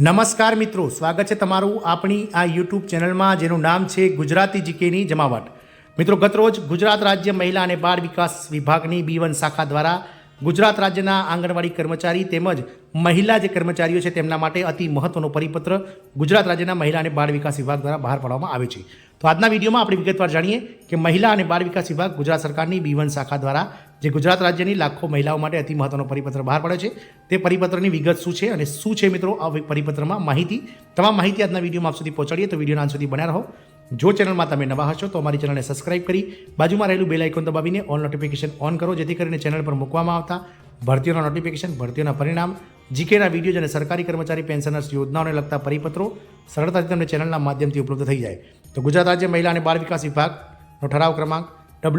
નમસ્કાર મિત્રો, સ્વાગત છે તમારું આપણી આ યુટ્યુબ ચેનલમાં જેનું નામ છે ગુજરાતી જીકેની જમાવટ. મિત્રો, ગતરોજ ગુજરાત રાજ્ય મહિલા અને બાળ વિકાસ વિભાગની B1 શાખા દ્વારા ગુજરાત રાજ્યના આંગણવાડી કર્મચારી તેમજ મહિલા જે કર્મચારીઓ છે તેમના માટે અતિ મહત્વનો પરિપત્ર ગુજરાત રાજ્યના મહિલા અને બાળ વિકાસ વિભાગ દ્વારા બહાર પાડવામાં આવે છે. તો આજના વિડીયોમાં આપણે વિગતવાર જાણીએ કે મહિલા અને બાળ વિકાસ વિભાગ ગુજરાત સરકારની B1 શાખા દ્વારા જે ગુજરાત રાજ્યની લાખો મહિલાઓ માટે અતિ મહત્વનો પરિપત્ર બહાર પાડ્યો છે તે પરિપત્રની વિગત શું છે અને શું છે મિત્રો આ પરિપત્રમાં માહિતી, તમામ માહિતી આજના વિડીયોમાં આપ સુધી પહોંચાડીએ. તો વિડીયોના અંત સુધી બન્યા રહો. જો ચેનલમાં તમે નવા હશો તો અમારી ચેનલને સબસ્ક્રાઇબ કરી બાજુમાં રહેલું બેલ આઇકોન દબાવીને ઓલ નોટિફિકેશન ઓન કરો, જેથી કરીને ચેનલ પર મૂકવામાં આવતા ભરતીઓના નોટિફિકેશન, ભરતીઓના પરિણામ, જીકેના વિડીયો અને સરકારી કર્મચારી પેન્શનર્સ યોજનાઓને લગતા પરિપત્રો સરળતાથી તમને ચેનલના માધ્યમથી ઉપલબ્ધ થઈ જાય. તો ગુજરાત રાજ્ય મહિલા અને બાળ વિકાસ વિભાગનો ઠરાવ ક્રમાંક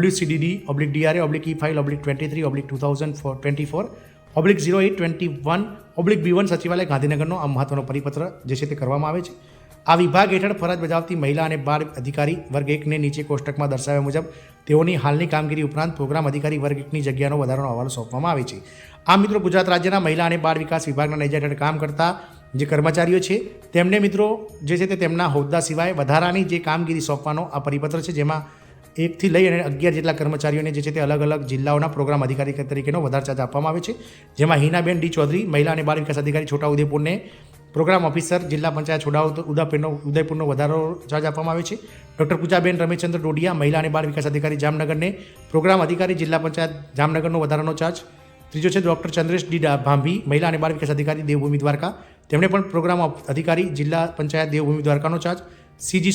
WCDD/DRA/23/2024/0821/B1 સચિવાલય ગાંધીનગરનો આ મહત્વનો પરિપત્ર જે છે તે કરવામાં આવે છે. આ વિભાગ હેઠળ ફરજ બજાવતી મહિલા અને બાળ અધિકારી વર્ગ 1ને નીચે કોષ્ટકમાં દર્શાવ્યા મુજબ તેઓની હાલની કામગીરી ઉપરાંત પ્રોગ્રામ અધિકારી વર્ગ 1ની જગ્યાનો વધારાનો અહેવાલ સોંપવામાં આવે છે. આ મિત્રો ગુજરાત રાજ્યના મહિલા અને બાળ વિકાસ વિભાગના નેજા હેઠળ કામ કરતા જે કર્મચારીઓ છે તેમને મિત્રો જે છે તે તેમના હોદ્દા સિવાય વધારાની જે કામગીરી સોંપવાનો આ પરિપત્ર છે, જેમાં 1 થી લઈ અને 11 જેટલા કર્મચારીઓને જે છે તે અલગ અલગ જિલ્લાઓના પ્રોગ્રામ અધિકારી તરીકેનો વધારે ચાર્જ આપવામાં આવે છે. જેમાં હિનાબેન ડી ચૌધરી મહિલા અને બાળ વિકાસ અધિકારી છોટાઉદેપુરને પ્રોગ્રામ ઓફિસર જિલ્લા પંચાયત ઉદયપુરનો વધારો ચાર્જ આપવામાં આવે છે. ડૉક્ટર પૂજાબેન રમેશચંદ્ર ડોડિયા મહિલા અને બાળ વિકાસ અધિકારી જામનગરને પ્રોગ્રામ અધિકારી જિલ્લા પંચાયત જામનગરનો વધારાનો ચાર્જ. ત્રીજો છે ડૉક્ટર ચંદ્રેશ ડી ભાંભી મહિલા અને બાળ વિકાસ અધિકારી દેવભૂમિ દ્વારકા, તેમણે પણ પ્રોગ્રામ અધિકારી જિલ્લા પંચાયત દેવભૂમિ દ્વારકાનો ચાર્જ. CG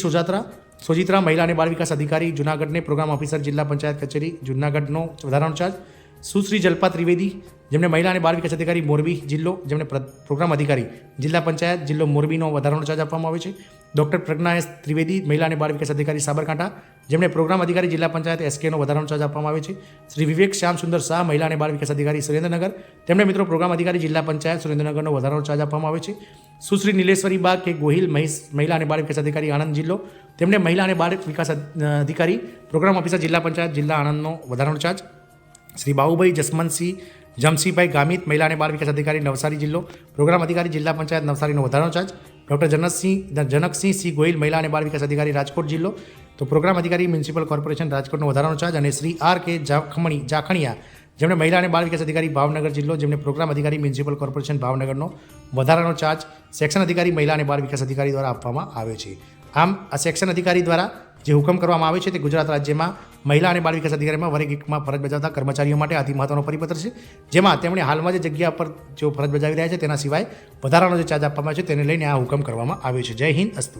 સોજિત્રા મહિલા અને બાળ વિકાસ અધિકારી જૂનાગઢને પ્રોગ્રામ ઓફિસર જિલ્લા પંચાયત કચેરી જૂનાગઢનો વધારાનો ચાર્જ. સુશ્રી જલ્પા ત્રિવેદી જેમને મહિલા અને બાળ વિકાસ અધિકારી મોરબી જિલ્લો, જેમને પ્રોગ્રામ અધિકારી જિલ્લા પંચાયત જિલ્લો મોરબીનો વધારાનો ચાર્જ આપવામાં આવે છે. ડૉક્ટર પ્રજ્ઞા એસ ત્રિવેદી મહિલા અને બાળ વિકાસ અધિકારી સાબરકાંઠા, જેમને પ્રોગ્રામ અધિકારી જિલ્લા પંચાયત SKનો વધારાનો ચાર્જ આપવામાં આવે છે. શ્રી વિવેક શ્યામ સુંદર શાહ મહિલા અને બાળ વિકાસ અધિકારી સુરેન્દ્રનગર, તેમને મિત્રો પ્રોગ્રામ અધિકારી જિલ્લા પંચાયત સુરેન્દ્રનગરનો વધારાનો ચાર્જ આપવામાં આવે છે. સુશ્રી નીલેશ્વરી બાગ કે ગોહિલ મહિલા અને બાળ વિકાસ અધિકારી આણંદ જિલ્લો, તેમને મહિલા અને બાળ વિકાસ અધિકારી પ્રોગ્રામ ઓફિસર જિલ્લા પંચાયત જિલ્લા આણંદનો વધારાનો ચાર્જ. શ્રી બાબુભાઈ જસવંતસિંહ જમશીભાઈ ગામિત મહિલા અને બાળ વિકાસ અધિકારી નવસારી જિલ્લો, પ્રોગ્રામ અધિકારી જિલ્લા પંચાયત નવસારીનો વધારાનો charge. Doctor Janaksinh C Gohil મહિલા અને બાળ વિકાસ અધિકારી રાજકોટ જિલ્લો, તો પ્રોગ્રામ અધિકારી મ્યુનિસિપલ કોર્પોરેશન રાજકોટનો વધારાનો ચાર્જ. અને શ્રી RK જાખણિયા જેમણે મહિલા અને બાળ વિકાસ અધિકારી ભાવનગર જિલ્લો, જેમને પ્રોગ્રામ અધિકારી મ્યુનિસિપલ કોર્પોરેશન ભાવનગરનો વધારાનો ચાર્જ સેક્શન અધિકારી મહિલા અને બાળ વિકાસ અધિકારી દ્વારા આપવામાં આવે છે. આમ આ સેક્શન અધિકારી દ્વારા જે હુકમ કરવામાં આવે છે તે ગુજરાત રાજ્યમાં મહિલા અને બાળ વિકાસ અધિકારીમાં વર્ગ 1માં ફરજ બજાવતા કર્મચારીઓ માટે અતિ મહત્વનો પરિપત્ર છે, જેમાં તેમણે હાલમાં જે જગ્યા પર જેઓ ફરજ બજાવી રહ્યા છે તેના સિવાય વધારાનો જે ચાર્જ આપવામાં આવે છે તેને લઈને આ હુકમ કરવામાં આવ્યો છે. જય હિન્દ, અસ્તુ.